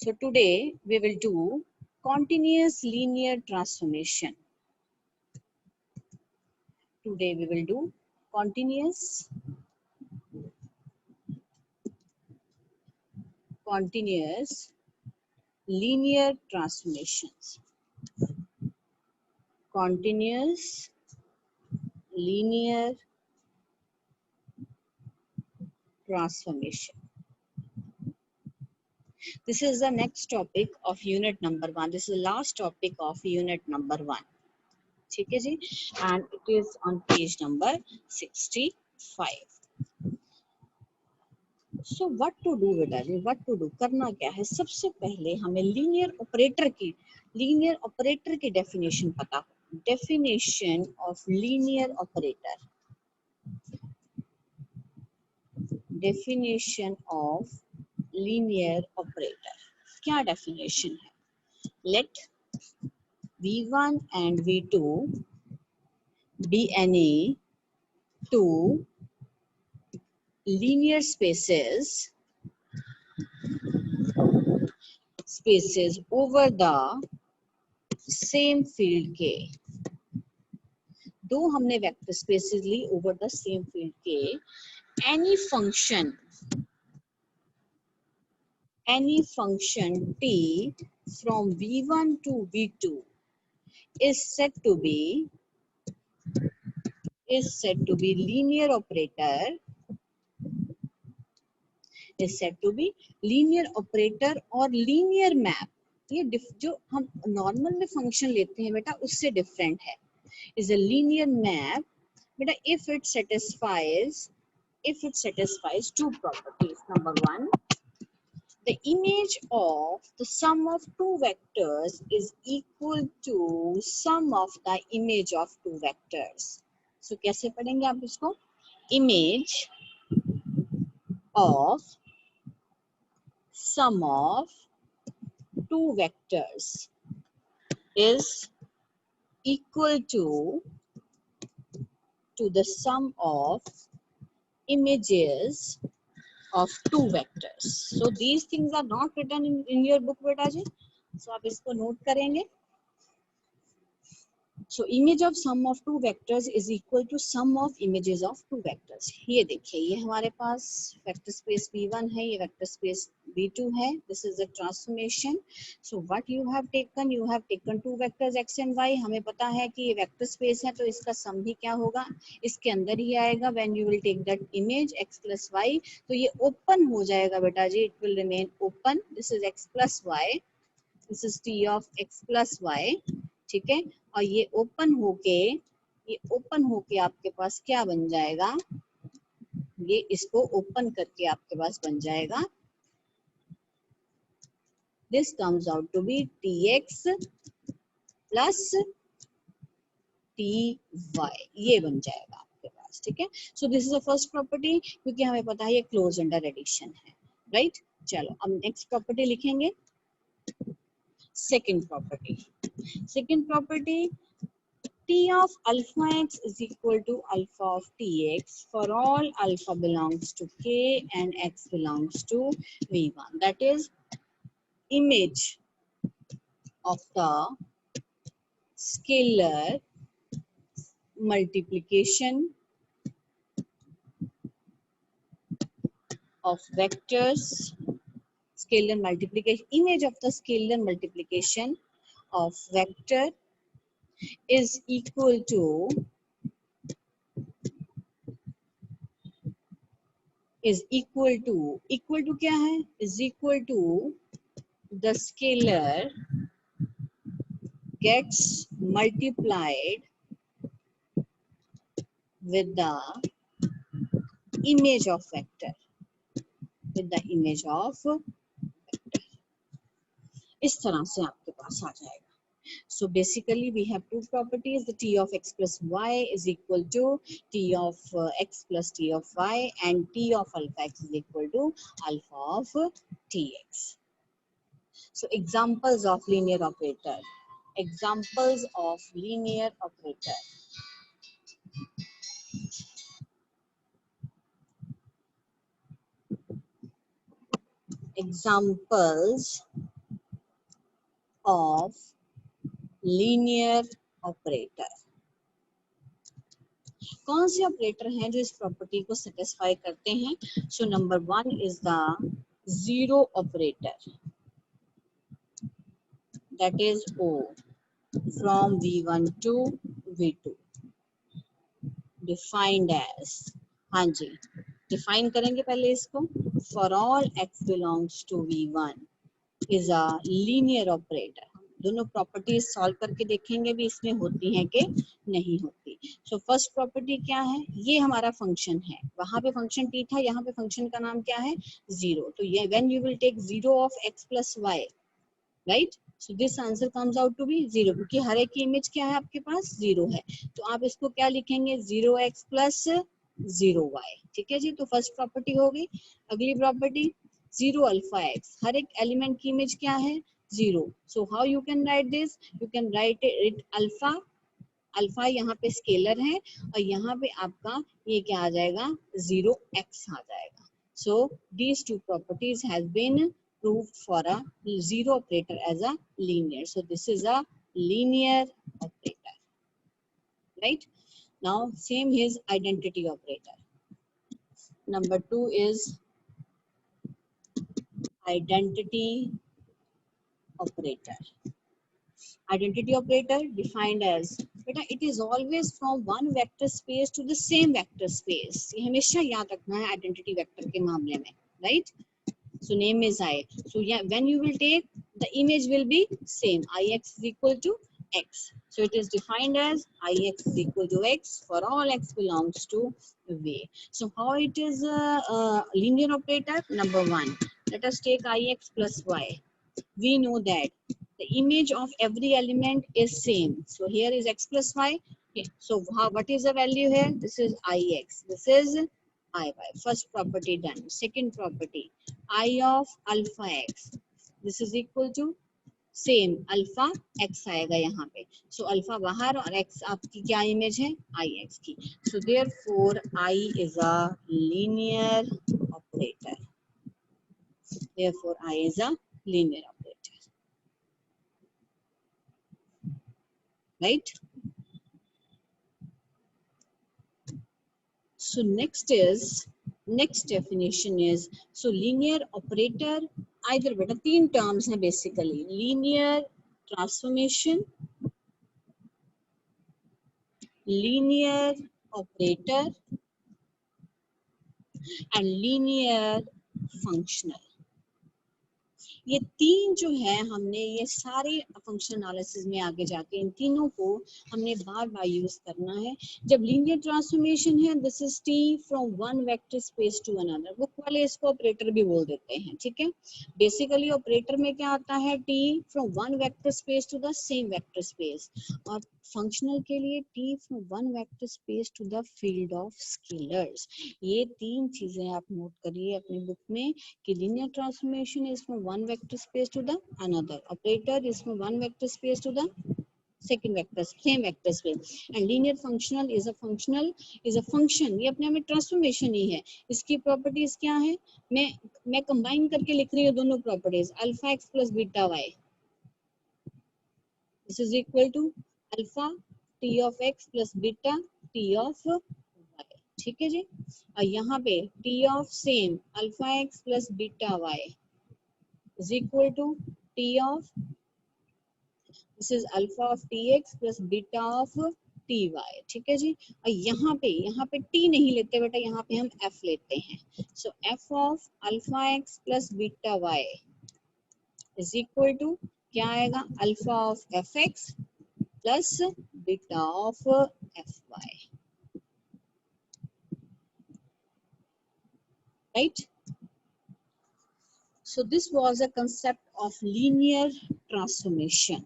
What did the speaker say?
So today we will do continuous linear transformation. Today we will do continuous linear transformations. Continuous linear transformation. This is the next topic of unit number 1. This is the last topic of unit number 1. ठीक है जी, and it is on page number 65. So what to do बेटा जी, what to do, करना क्या है? सबसे पहले हमें linear operator की डेफिनेशन पता हो. Definition of linear operator. Definition of linear operator. क्या डेफिनेशन है? Let V1 and V2 be any two linear spaces over the same field K. दो हमने वेक्टर स्पेसेस ली over the same field K. any function t from V1 to V2 is said to be linear operator. Is said to be linear operator और linear map. ये जो हम normal में function लेते हैं बेटा उससे डिफरेंट है. is a linear map beta if it satisfies two properties. Number one, the image of the sum of two vectors is equal to sum of the image of two vectors. So कैसे पढ़ेंगे आप इसको? Image of sum of two vectors is equal to the sum of images of two vectors. So these things are not written in your book beta ji. So आप इसको note करेंगे. So image of sum of two vectors is equal to sum of images of two vectors. ये देखिए, ये हमारे पास vector space V1 है, ये vector space V2 है. This is the transformation. So what you have taken two vectors x and y. हमें पता है कि ये वेक्टर स्पेस है तो इसका सम भी क्या होगा, इसके अंदर ही आएगा. When you will take that image x plus y, तो ये ओपन हो जाएगा बेटा जी. It will remain open. This is x plus y. This is t of x plus y. ठीक है. और ये ओपन होके आपके पास क्या बन जाएगा, ये इसको ओपन करके आपके पास बन जाएगा. This comes out to be tx plus ty. ये बन जाएगा आपके पास. ठीक है. So this is the first property, क्योंकि हमें पता है ये क्लोज अंडर एडिशन है. राइट. चलो अब नेक्स्ट प्रॉपर्टी लिखेंगे. Second property t of alpha x is equal to alpha of tx for all alpha belongs to k and x belongs to v1. That is image of the scalar multiplication of vectors, image of the scalar multiplication of vector is equal to क्या है? is equal to the scalar gets multiplied with the image of vector. इस तरह से आपके पास आ जाएगा. So basically we have two properties. The t of x plus y is equal to t of x plus t of y, and t of alpha x is equal to alpha of tx. So examples of linear operator. Examples of linear operator. Examples of linear operator. कौन से operator हैं जो इस property को satisfy करते हैं? So number 1 is the zero operator, that is O from V1 to V2 defined as, हाँ जी define करेंगे पहले इसको, for all x belongs to V1 is a linear operator. दोनों प्रॉपर्टीज सॉल्व करके देखेंगे भी इसमें होती हैं कि नहीं होती. सो फर्स्ट प्रॉपर्टी क्या है? ये हमारा फंक्शन है, वहां पे फंक्शन t था, यहाँ पे फंक्शन का नाम क्या है? जीरो. तो ये when you will take zero of x plus y, right, so this answer comes out to be zero, क्योंकि हर एक की इमेज क्या है आपके पास? जीरो है. तो आप इसको क्या लिखेंगे? Zero x plus zero y. ठीक है जी, तो फर्स्ट प्रॉपर्टी हो गई. अगली प्रॉपर्टी जीरो अल्फा एक्स, हर एक एलिमेंट की इमेज क्या है? Zero. So how you can write this? You can write it alpha, alpha यहाँ पे स्केलर है और यहाँ पे आपका ये क्या आ जाएगा? जीरो एक्स आ जाएगा. So these two properties has been proved for a zero operator as a linear. So this is a linear operator, right? Now same is identity operator. Number 2 is identity operator. Identity operator defined as, बेटा it is always from one vector space to the same vector space. ये हमेशा याद रखना है identity vector के मामले में, right? So name is I. So yeah, when you will take, the image will be same. Ix is equal to x. So it is defined as Ix is equal to x for all x belongs to V. So how it is a linear operator? Number 1, let us take Ix plus y. We know that the image of every element is same. So here is x plus y. Okay. So what is the value here? This is Ix. This is Iy. First property done. Second property, I of alpha x. This is equal to same alpha x आएगा यहाँ पे. So alpha बाहर और x आपकी क्या image है? Ix की. So therefore I is a linear operator. Therefore I is a linear operator. Right? So next definition is, so linear operator either बेटा तीन terms हैं basically, linear transformation, linear operator and linear functional. ये तीन जो है हमने ये सारे फंक्शन एनालिसिस में आगे जाके इन तीनों को हमने बार बार यूज करना है. जब लीनियर ट्रांसफॉर्मेशन है, this is T from one vector space to another. Book वाले इसको ऑपरेटर भी बोल देते हैं. ठीक है, बेसिकली ऑपरेटर में क्या आता है? T from one vector space to the same vector space. और फंक्शनल के लिए T from one vector space to the field of scalars. ये तीन चीजें आप नोट करिए अपनी बुक में कि linear transformation is from one vector space to the another. Operator is from one vector space to the second vector, same vector space. And linear functional is a function. ये अपने में transformation ही है. इसकी properties क्या है? मैं combine करके लिख रही हूँ दोनों properties. Alpha x plus beta y, this is equal to alpha T of x plus beta T of y. ठीक है जी. और यहाँ पे T of same alpha x plus beta y is equal to T of, this is alpha of T x plus beta of T y. ठीक है जी. और यहाँ पे टी नहीं लेते बेटा, यहाँ पे हम एफ लेते हैं. So f of alpha x plus beta y is equal to क्या आएगा? Alpha of f x plus beta of f y. Right? So this was a concept of linear transformation.